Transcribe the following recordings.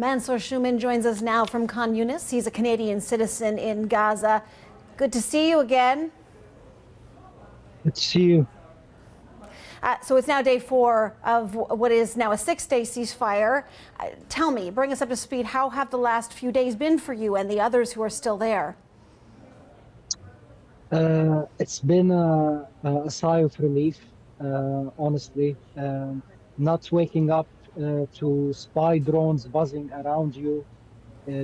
Mansour Shuman joins us now from Khan Yunis. He's a Canadian citizen in Gaza. Good to see you again. Good to see you. So it's now day 4 of what is now a 6-day ceasefire. Tell me, bring us up to speed. How have the last few days been for you and the others who are still there? It's been a sigh of relief, honestly. Not waking up to spy drones buzzing around you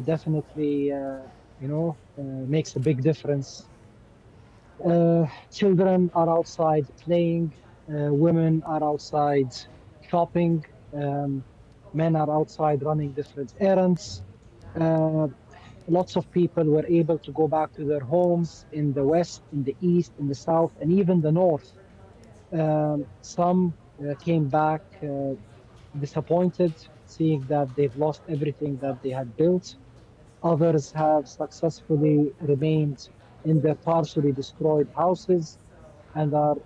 definitely, makes a big difference. Children are outside playing, women are outside shopping, men are outside running different errands. Uh, Lots of people were able to go back to their homes in the west, in the east, in the south, and even the north. Some came back disappointed, seeing that they've lost everything that they had built. Others have successfully remained in their partially destroyed houses and are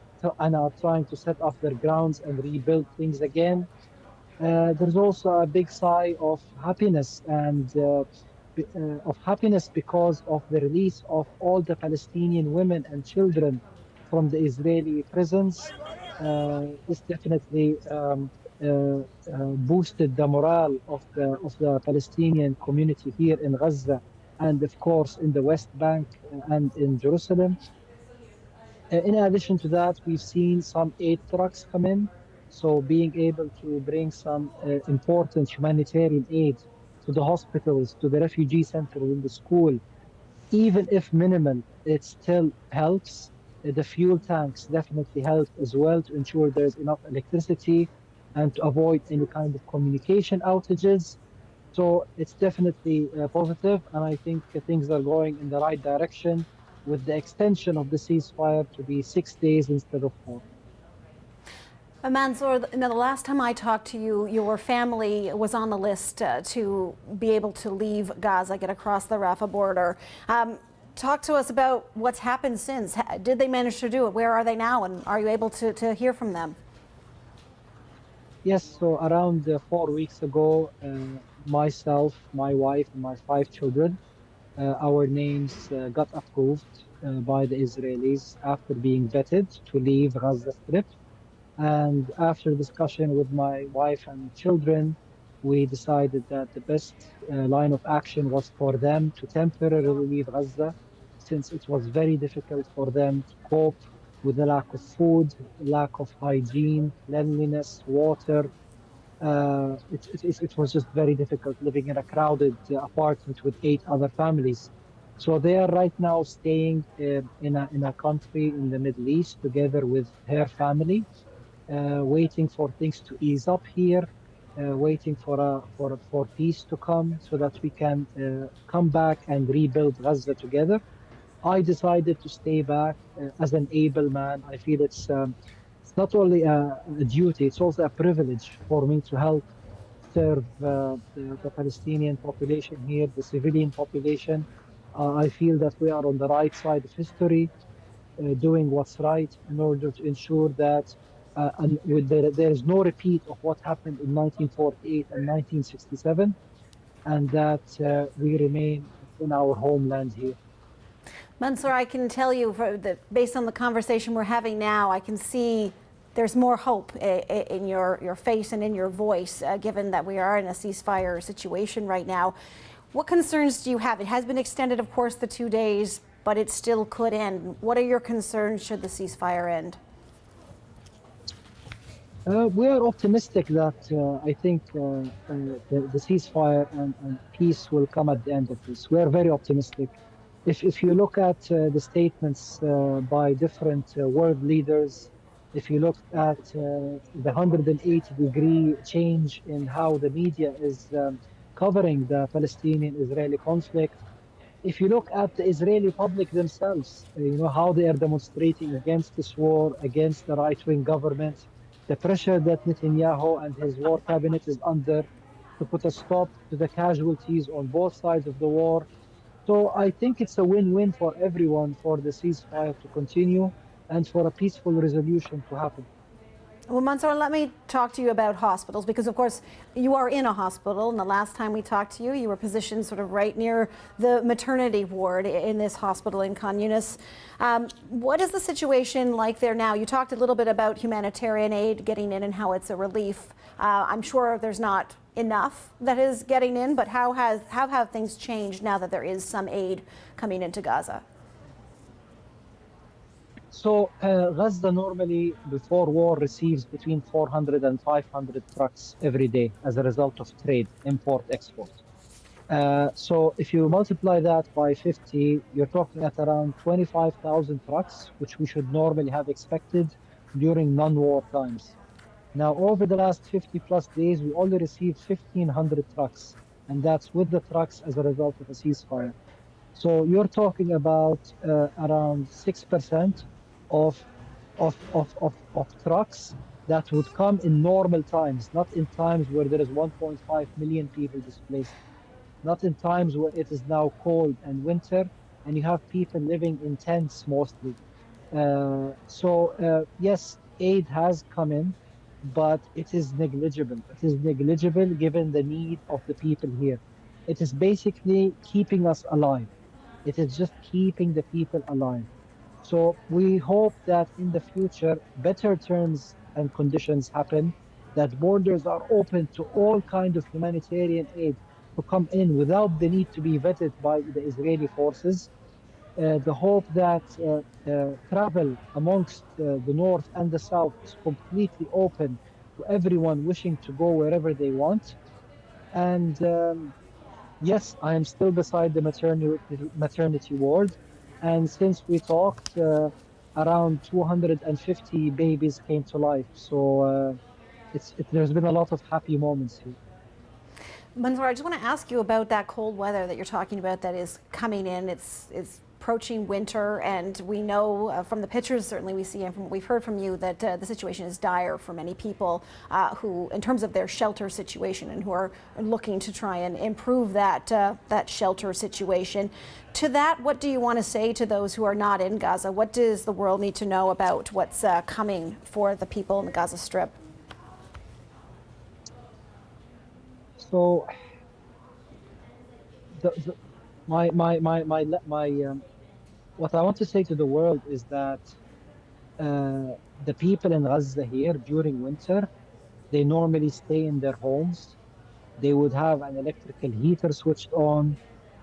trying to set up their grounds and rebuild things again. There's also a big sigh of happiness because of the release of all the Palestinian women and children from the Israeli prisons. This definitely boosted the morale of the Palestinian community here in Gaza, and of course in the West Bank and in Jerusalem. In addition to that, we've seen some aid trucks come in. So being able to bring some important humanitarian aid to the hospitals, to the refugee centers, in the school, even if minimal, it still helps. The fuel tanks definitely help as well to ensure there's enough electricity and to avoid any kind of communication outages. So it's definitely positive, and I think things are going in the right direction with the extension of the ceasefire to be 6 days instead of 4. Mansour, the last time I talked to you, your family was on the list to be able to leave Gaza, get across the Rafah border. Talk to us about what's happened since. Did they manage to do it? Where are they now? And are you able to hear from them? Yes, so around 4 weeks ago, myself, my wife, and my 5 children, our names got approved by the Israelis after being vetted to leave Gaza Strip. And after discussion with my wife and children, we decided that the best line of action was for them to temporarily leave Gaza, since it was very difficult for them to cope with the lack of food, lack of hygiene, cleanliness, water. It was just very difficult living in a crowded apartment with 8 other families. So they are right now staying in a country in the Middle East together with her family, waiting for things to ease up here, waiting for peace to come so that we can come back and rebuild Gaza together. I decided to stay back as an able man. I feel it's not only a duty, it's also a privilege for me to help serve the Palestinian population here, the civilian population. I feel that we are on the right side of history, doing what's right in order to ensure that there is no repeat of what happened in 1948 and 1967, and that we remain in our homeland here. Mansour, I can tell you based on the conversation we're having now, I can see there's more hope in your face and in your voice, given that we are in a ceasefire situation right now. What concerns do you have? It has been extended, of course, the 2 days, but it still could end. What are your concerns should the ceasefire end? We are optimistic that I think the ceasefire and peace will come at the end of this. We are very optimistic. If you look at the statements by different world leaders, if you look at the 180-degree change in how the media is covering the Palestinian-Israeli conflict, if you look at the Israeli public themselves, how they are demonstrating against this war, against the right-wing government, the pressure that Netanyahu and his war cabinet is under to put a stop to the casualties on both sides of the war. So I think it's a win-win for everyone for the ceasefire to continue and for a peaceful resolution to happen. Well, Mansour, let me talk to you about hospitals because, of course, you are in a hospital. And the last time we talked to you, you were positioned sort of right near the maternity ward in this hospital in Khan Yunis. What is the situation like there now? You talked a little bit about humanitarian aid getting in and how it's a relief. I'm sure there's not enough that is getting in, but how have things changed now that there is some aid coming into Gaza? So Gaza normally before war receives between 400 and 500 trucks every day as a result of trade, import, export. So if you multiply that by 50, you're talking at around 25,000 trucks, which we should normally have expected during non-war times. Now, over the last 50 plus days, we only received 1,500 trucks, and that's with the trucks as a result of a ceasefire. So you're talking about around 6% of, of trucks that would come in normal times, not in times where there is 1.5 million people displaced, not in times where it is now cold and winter and you have people living in tents mostly. Yes, aid has come in, but it is negligible. It is negligible given the need of the people here. It is basically keeping us alive. It is just keeping the people alive. So we hope that in the future, better terms and conditions happen, that borders are open to all kinds of humanitarian aid to come in without the need to be vetted by the Israeli forces. The hope that travel amongst the north and the south is completely open to everyone wishing to go wherever they want. And yes, I am still beside the maternity ward. And since we talked, around 250 babies came to life. So there's been a lot of happy moments here. Mansour, I just want to ask you about that cold weather that you're talking about that is coming in. It's approaching winter, and we know from the pictures, certainly we see and from what we've heard from you, that the situation is dire for many people who, in terms of their shelter situation, and who are looking to try and improve that that shelter situation. To that, what do you want to say to those who are not in Gaza? What does the world need to know about what's coming for the people in the Gaza Strip? So, what I want to say to the world is that the people in Gaza here during winter, they normally stay in their homes. They would have an electrical heater switched on,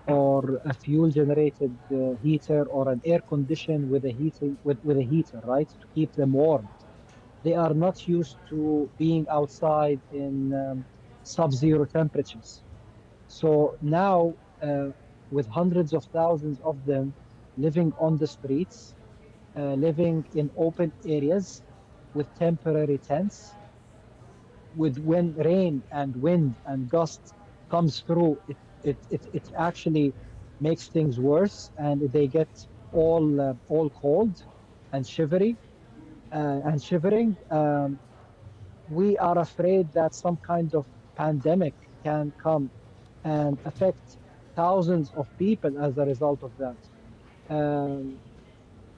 or a fuel-generated heater, or an air condition with a heater, right, to keep them warm. They are not used to being outside in sub-zero temperatures. So now, with hundreds of thousands of them living on the streets, living in open areas with temporary tents, when rain and wind and gust comes through, it actually makes things worse, and they get all cold and shivering. We are afraid that some kind of pandemic can come and affect thousands of people as a result of that.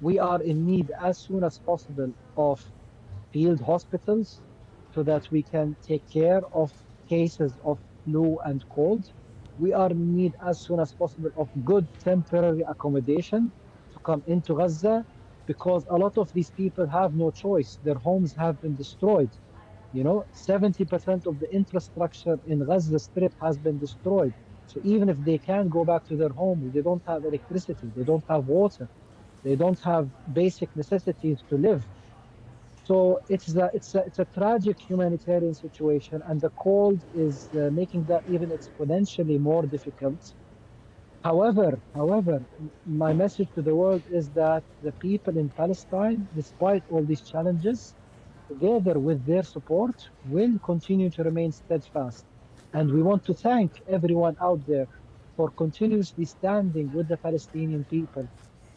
We are in need as soon as possible of field hospitals so that we can take care of cases of flu and cold. We are in need as soon as possible of good temporary accommodation to come into Gaza, because a lot of these people have no choice. Their homes have been destroyed. 70% of the infrastructure in Gaza Strip has been destroyed. So even if they can go back to their homes, they don't have electricity, they don't have water, they don't have basic necessities to live. So it's a tragic humanitarian situation, and the cold is making that even exponentially more difficult. However, my message to the world is that the people in Palestine, despite all these challenges, together with their support, will continue to remain steadfast. And we want to thank everyone out there for continuously standing with the Palestinian people.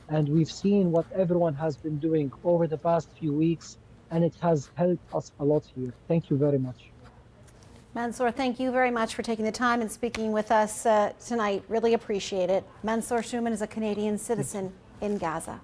And we've seen what everyone has been doing over the past few weeks, and it has helped us a lot here. Thank you very much. Mansour, thank you very much for taking the time and speaking with us tonight. Really appreciate it. Mansour Shuman is a Canadian citizen in Gaza.